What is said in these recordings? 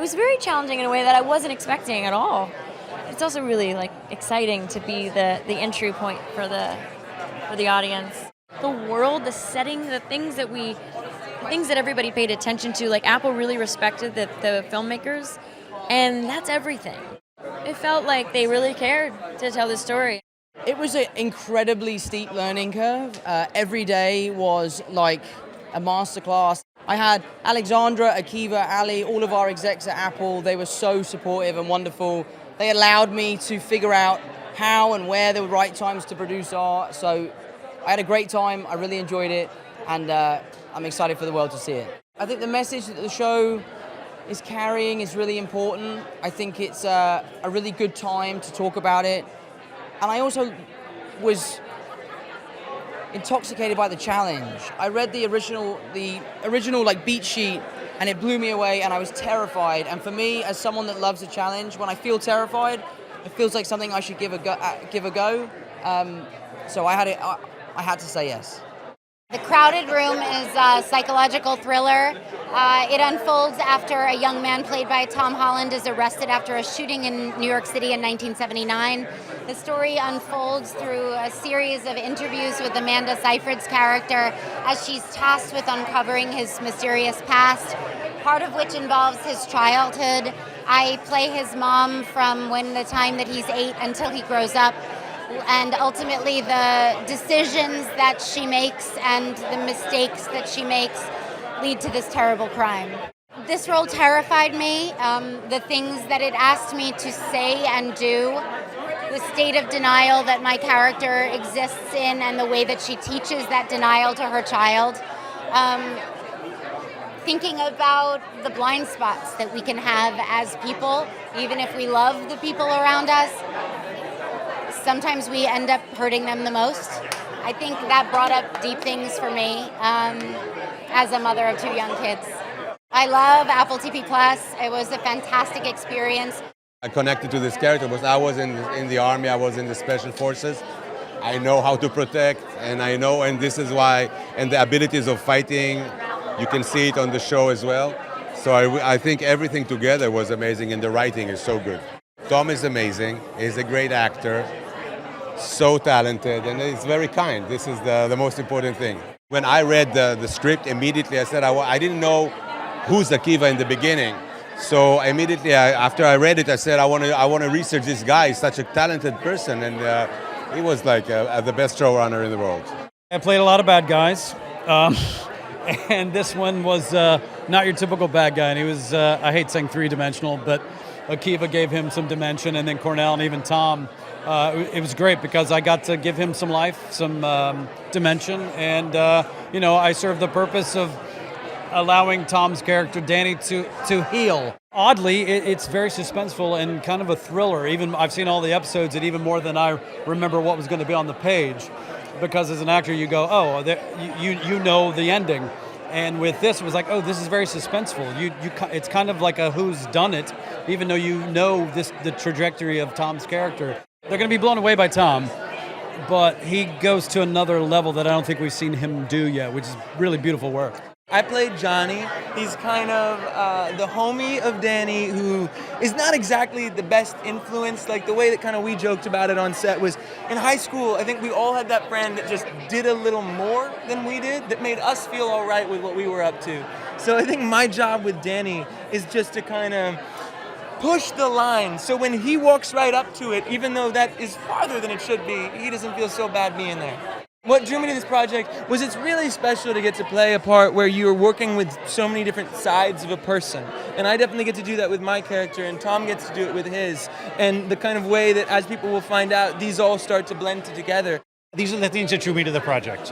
was very challenging in a way that I wasn't expecting at all. It's also really like exciting to be the entry point for the audience. The world, the setting, the things that everybody paid attention to. Like Apple really respected the filmmakers, and that's everything. It felt like they really cared to tell the story. It was an incredibly steep learning curve. Every day was like a masterclass. I had Alexandra, Akiva, Ali, all of our execs at Apple. They were so supportive and wonderful. They allowed me to figure out how and where the right times to produce are. So I had a great time. I really enjoyed it, and I'm excited for the world to see it. I think the message that the show is carrying is really important. I think it's a really good time to talk about it. And I also was intoxicated by the challenge. I read the original like beat sheet, and it blew me away, and I was terrified. And for me, as someone that loves a challenge, when I feel terrified, it feels like something I should give a go. So I had to say yes. The Crowded Room is a psychological thriller. It unfolds after a young man played by Tom Holland is arrested after a shooting in New York City in 1979. The story unfolds through a series of interviews with Amanda Seyfried's character as she's tasked with uncovering his mysterious past, part of which involves his childhood. I play his mom from the time that he's 8 until he grows up, and ultimately the decisions that she makes and the mistakes that she makes lead to this terrible crime. This role terrified me. The things that it asked me to say and do, the state of denial that my character exists in, and the way that she teaches that denial to her child. Thinking about the blind spots that we can have as people, even if we love the people around us. Sometimes we end up hurting them the most. I think that brought up deep things for me as a mother of 2 young kids. I love Apple TV+. It was a fantastic experience. I connected to this character because I was in the army, I was in the special forces. I know how to protect, and this is why, and the abilities of fighting, you can see it on the show as well. So I think everything together was amazing, and the writing is so good. Tom is amazing, he's a great actor. So talented, and he's very kind. This is the most important thing. When I read the script, immediately I said I didn't know who's Akiva in the beginning. So immediately after I read it, I said I want to research this guy. He's such a talented person, and he was like the best showrunner in the world. I played a lot of bad guys, and this one was not your typical bad guy. And he was, I hate saying three-dimensional, but Akiva gave him some dimension, and then Cornell and even Tom. It was great because I got to give him some life, some dimension, and I served the purpose of allowing Tom's character Danny to heal. Oddly, it's very suspenseful and kind of a thriller. Even I've seen all the episodes, and even more than I remember what was going to be on the page, because as an actor you go, oh, you know the ending. And with this, it was like, oh, this is very suspenseful. It's kind of like a who's done it, even though you know the trajectory of Tom's character. They're going to be blown away by Tom, but he goes to another level that I don't think we've seen him do yet, which is really beautiful work. I played Johnny. He's kind of the homie of Danny, who is not exactly the best influence. Like the way that kind of we joked about it on set was, in high school, I think we all had that friend that just did a little more than we did, that made us feel all right with what we were up to. So I think my job with Danny is just to kind of push the line, so when he walks right up to it, even though that is farther than it should be, he doesn't feel so bad being there. What drew me to this project was it's really special to get to play a part where you're working with so many different sides of a person. And I definitely get to do that with my character, and Tom gets to do it with his. And the kind of way that, as people will find out, these all start to blend together. These are the things that drew me to the project.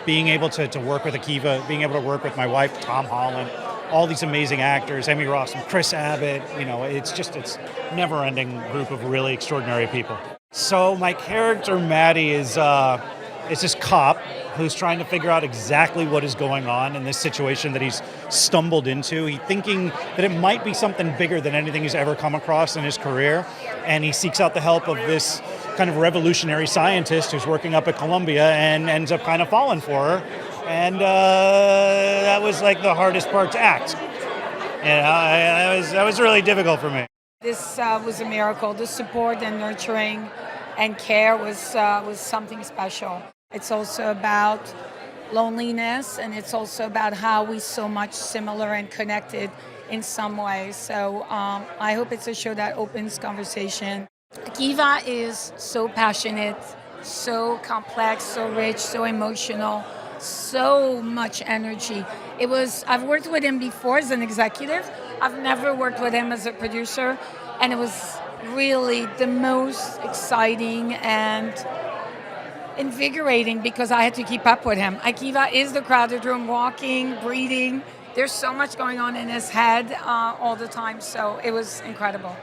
Being able to work with Akiva, being able to work with my wife, Tom Holland, all these amazing actors, Emmy Ross and Chris Abbott, it's never-ending group of really extraordinary people. So my character, Maddie, is this cop who's trying to figure out exactly what is going on in this situation that he's stumbled into. He's thinking that it might be something bigger than anything he's ever come across in his career, and he seeks out the help of this kind of revolutionary scientist who's working up at Columbia and ends up kind of falling for her. And that was like the hardest part to act. That was really difficult for me. This was a miracle. The support and nurturing and care was something special. It's also about loneliness, and it's also about how we so much similar and connected in some ways. So I hope it's a show that opens conversation. Akiva is so passionate, so complex, so rich, so emotional, so much energy. I've worked with him before as an executive. I've never worked with him as a producer, and it was really the most exciting and invigorating because I had to keep up with him. Akiva is the crowded room, walking, breathing. There's so much going on in his head all the time, so it was incredible.